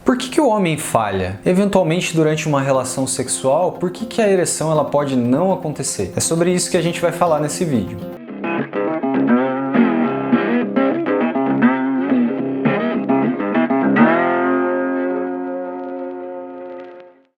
Por que o homem falha? Eventualmente durante uma relação sexual, por que a ereção ela pode não acontecer? É sobre isso que a gente vai falar nesse vídeo.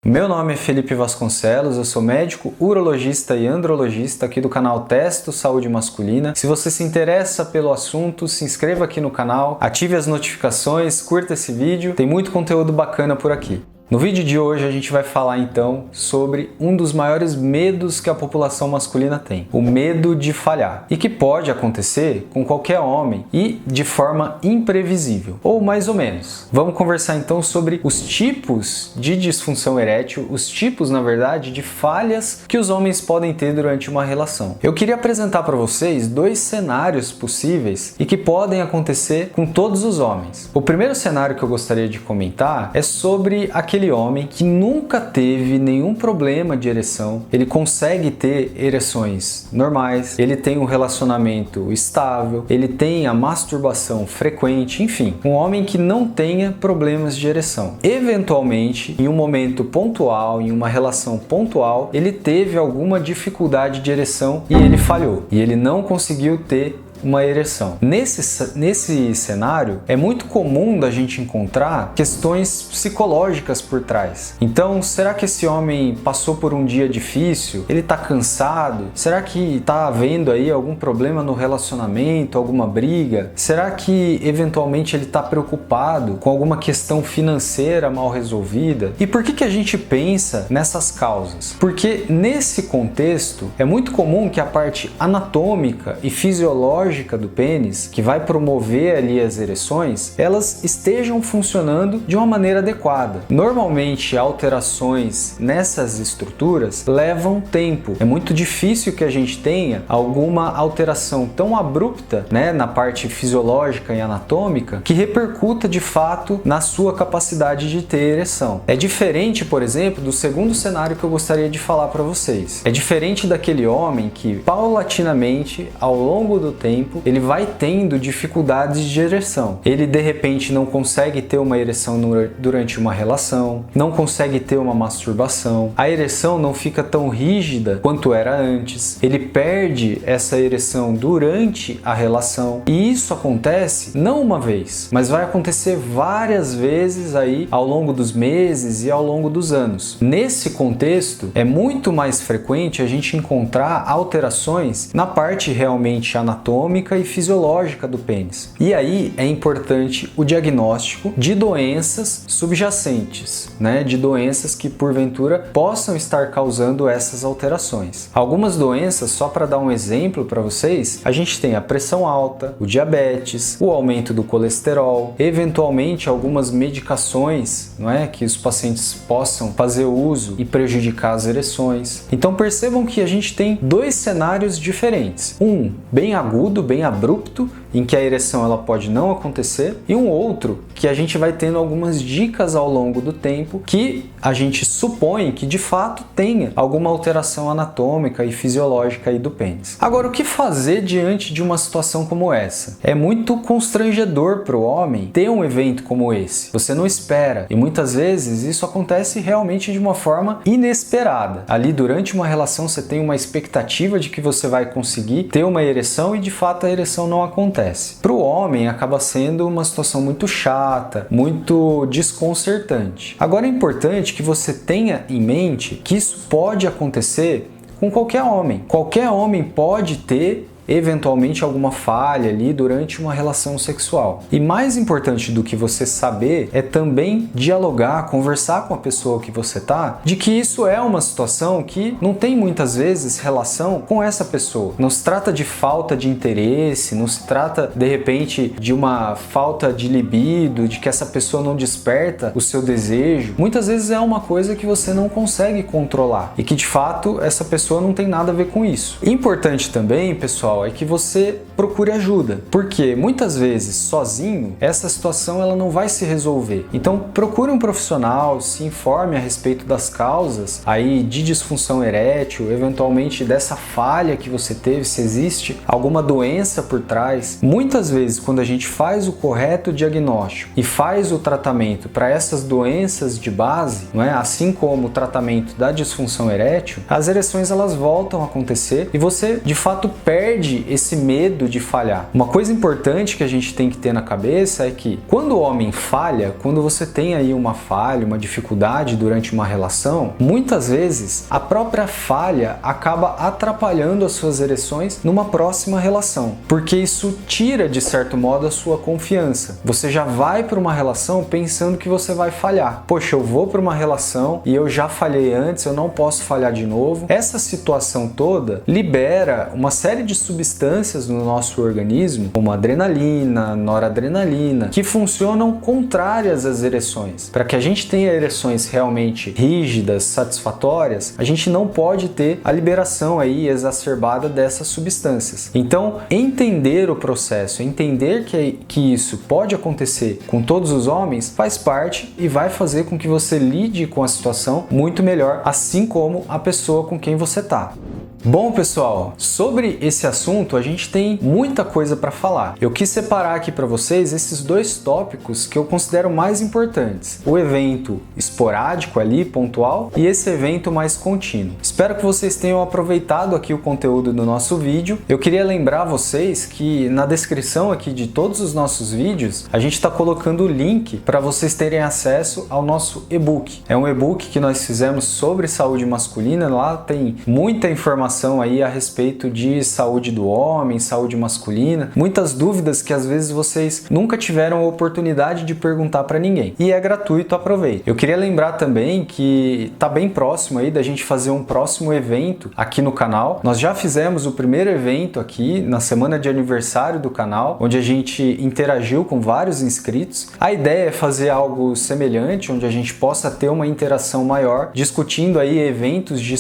Meu nome é Felipe Vasconcelos, eu sou médico, urologista e andrologista aqui do canal Testo Saúde Masculina. Se você se interessa pelo assunto, se inscreva aqui no canal, ative as notificações, curta esse vídeo, tem muito conteúdo bacana por aqui. No vídeo de hoje a gente vai falar então sobre um dos maiores medos que a população masculina tem, o medo de falhar, e que pode acontecer com qualquer homem e de forma imprevisível, ou mais ou menos. Vamos conversar então sobre os tipos de disfunção erétil, os tipos, na verdade, de falhas que os homens podem ter durante uma relação. Eu queria apresentar para vocês dois cenários possíveis e que podem acontecer com todos os homens. O primeiro cenário que eu gostaria de comentar é sobre aquele homem que nunca teve nenhum problema de ereção, ele consegue ter ereções normais, ele tem um relacionamento estável, ele tem a masturbação frequente, enfim, um homem que não tenha problemas de ereção. Eventualmente, em um momento pontual, em uma relação pontual, ele teve alguma dificuldade de ereção e ele falhou, e ele não conseguiu ter uma ereção. Nesse cenário, é muito comum da gente encontrar questões psicológicas por trás. Então, será que esse homem passou por um dia difícil? Ele está cansado? Será que está havendo aí algum problema no relacionamento, alguma briga? Será que eventualmente ele está preocupado com alguma questão financeira mal resolvida? E por que a gente pensa nessas causas? Porque nesse contexto é muito comum que a parte anatômica e fisiológica do pênis, que vai promover ali as ereções, elas estejam funcionando de uma maneira adequada. Normalmente, alterações nessas estruturas levam tempo. É muito difícil que a gente tenha alguma alteração tão abrupta, na parte fisiológica e anatômica, que repercuta de fato na sua capacidade de ter ereção. É diferente, por exemplo, do segundo cenário que eu gostaria de falar para vocês. É diferente daquele homem que, paulatinamente, ao longo do tempo, ele vai tendo dificuldades de ereção. Ele de repente não consegue ter uma ereção durante uma relação, não consegue ter uma masturbação, a ereção não fica tão rígida quanto era antes, ele perde essa ereção durante a relação, e isso acontece não uma vez, mas vai acontecer várias vezes aí ao longo dos meses e ao longo dos anos. Nesse contexto, é muito mais frequente a gente encontrar alterações na parte realmente anatômica e fisiológica do pênis. E aí é importante o diagnóstico de doenças subjacentes, de doenças que porventura possam estar causando essas alterações. Algumas doenças, só para dar um exemplo para vocês, a gente tem a pressão alta, o diabetes, o aumento do colesterol, eventualmente algumas medicações, que os pacientes possam fazer uso e prejudicar as ereções. Então percebam que a gente tem dois cenários diferentes. Um bem agudo, bem abrupto, em que a ereção ela pode não acontecer, e um outro que a gente vai tendo algumas dicas ao longo do tempo que a gente supõe que de fato tenha alguma alteração anatômica e fisiológica aí do pênis. Agora, o que fazer diante de uma situação como essa? É muito constrangedor para o homem ter um evento como esse. Você não espera, e muitas vezes isso acontece realmente de uma forma inesperada. Ali durante uma relação você tem uma expectativa de que você vai conseguir ter uma ereção e de fato a ereção não acontece. Para o homem acaba sendo uma situação muito chata, muito desconcertante. Agora é importante que você tenha em mente que isso pode acontecer com qualquer homem. Qualquer homem pode ter eventualmente alguma falha ali durante uma relação sexual. E mais importante do que você saber é também dialogar, conversar com a pessoa que você tá, de que isso é uma situação que não tem muitas vezes relação com essa pessoa. Não se trata de falta de interesse, não se trata de repente de uma falta de libido, de que essa pessoa não desperta o seu desejo. Muitas vezes é uma coisa que você não consegue controlar e que de fato essa pessoa não tem nada a ver com isso. Importante também, pessoal, pessoal, é que você procure ajuda, porque muitas vezes sozinho essa situação ela não vai se resolver. Então procure um profissional, se informe a respeito das causas aí de disfunção erétil, eventualmente dessa falha que você teve, se existe alguma doença por trás. Muitas vezes quando a gente faz o correto diagnóstico e faz o tratamento para essas doenças de base, não é? Assim como o tratamento da disfunção erétil, as ereções elas voltam a acontecer e você de fato perde esse medo de falhar. Uma coisa importante que a gente tem que ter na cabeça é que quando o homem falha, quando você tem aí uma falha, uma dificuldade durante uma relação, muitas vezes a própria falha acaba atrapalhando as suas ereções numa próxima relação, porque isso tira de certo modo a sua confiança. Você já vai para uma relação pensando que você vai falhar. Poxa, eu vou para uma relação e eu já falhei antes, eu não posso falhar de novo. Essa situação toda libera uma série de substâncias no nosso organismo, como adrenalina, noradrenalina, que funcionam contrárias às ereções. Para que a gente tenha ereções realmente rígidas, satisfatórias, a gente não pode ter a liberação aí exacerbada dessas substâncias. Então, entender o processo, entender que isso pode acontecer com todos os homens, faz parte e vai fazer com que você lide com a situação muito melhor, assim como a pessoa com quem você está. Bom, pessoal, sobre esse assunto a gente tem muita coisa para falar. Eu quis separar aqui para vocês esses dois tópicos que eu considero mais importantes. O evento esporádico ali, pontual, e esse evento mais contínuo. Espero que vocês tenham aproveitado aqui o conteúdo do nosso vídeo. Eu queria lembrar vocês que na descrição aqui de todos os nossos vídeos, a gente está colocando o link para vocês terem acesso ao nosso e-book. É um e-book que nós fizemos sobre saúde masculina, lá tem muita informação aí a respeito de saúde do homem, saúde masculina, muitas dúvidas que às vezes vocês nunca tiveram a oportunidade de perguntar para ninguém. E é gratuito, aproveite. Eu queria lembrar também que tá bem próximo aí da gente fazer um próximo evento aqui no canal. Nós já fizemos o primeiro evento aqui na semana de aniversário do canal, onde a gente interagiu com vários inscritos. A ideia é fazer algo semelhante, onde a gente possa ter uma interação maior, discutindo aí eventos de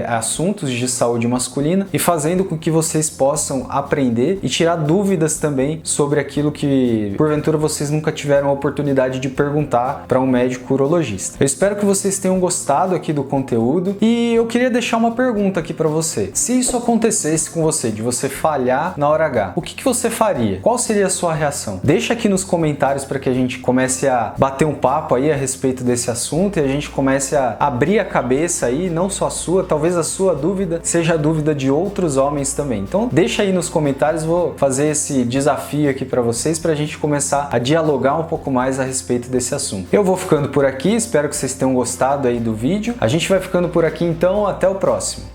assuntos de saúde masculina e fazendo com que vocês possam aprender e tirar dúvidas também sobre aquilo que porventura vocês nunca tiveram a oportunidade de perguntar para um médico urologista. Eu espero que vocês tenham gostado aqui do conteúdo e eu queria deixar uma pergunta aqui para você. Se isso acontecesse com você, de você falhar na hora H, o que você faria? Qual seria a sua reação? Deixa aqui nos comentários para que a gente comece a bater um papo aí a respeito desse assunto e a gente comece a abrir a cabeça aí, não só a sua, talvez a sua dúvida seja a dúvida de outros homens também. Então deixa aí nos comentários, vou fazer esse desafio aqui para vocês para a gente começar a dialogar um pouco mais a respeito desse assunto. Eu vou ficando por aqui, espero que vocês tenham gostado aí do vídeo. A gente vai ficando por aqui então, até o próximo.